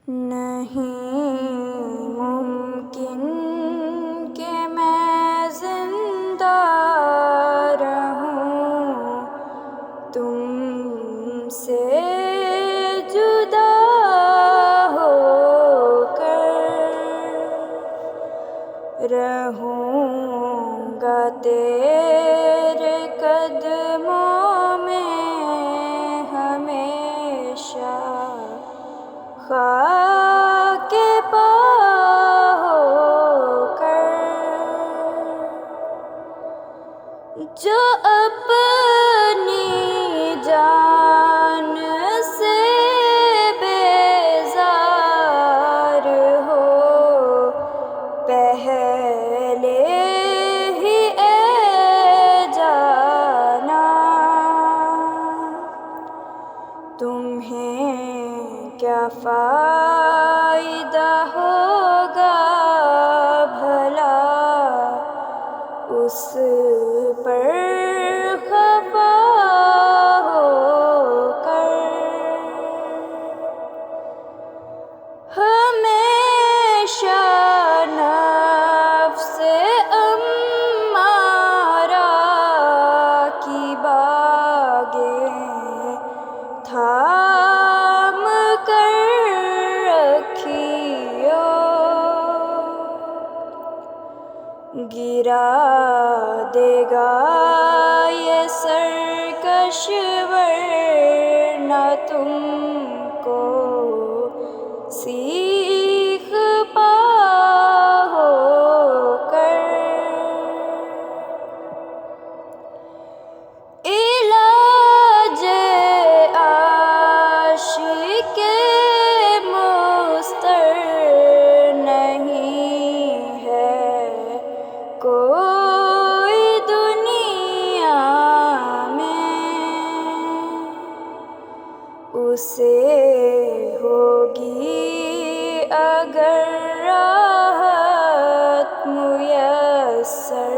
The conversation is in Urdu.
نہیں ممکن کہ میں زندہ رہوں تم سے جدا ہو کر، رہوں گا تیرے قدموں میں ہمیشہ، خاک پا ہو کر، جو اپنی جان سے بیزار ہو پہلے ہی اے جانا، تمہیں کیا فائدہ ہوگا بھلا اس پر خفا ہو کر، ہمیشہ نفس امارہ کی باگیں تھام کر رکھیو، گرا دے گا یہ سرکش ورنہ تم کو سیخ پا ہو کر، علاج عاشق مضطر نہیں ہے کوئی دنیا میں، اسے ہوگی اگر راحت میسر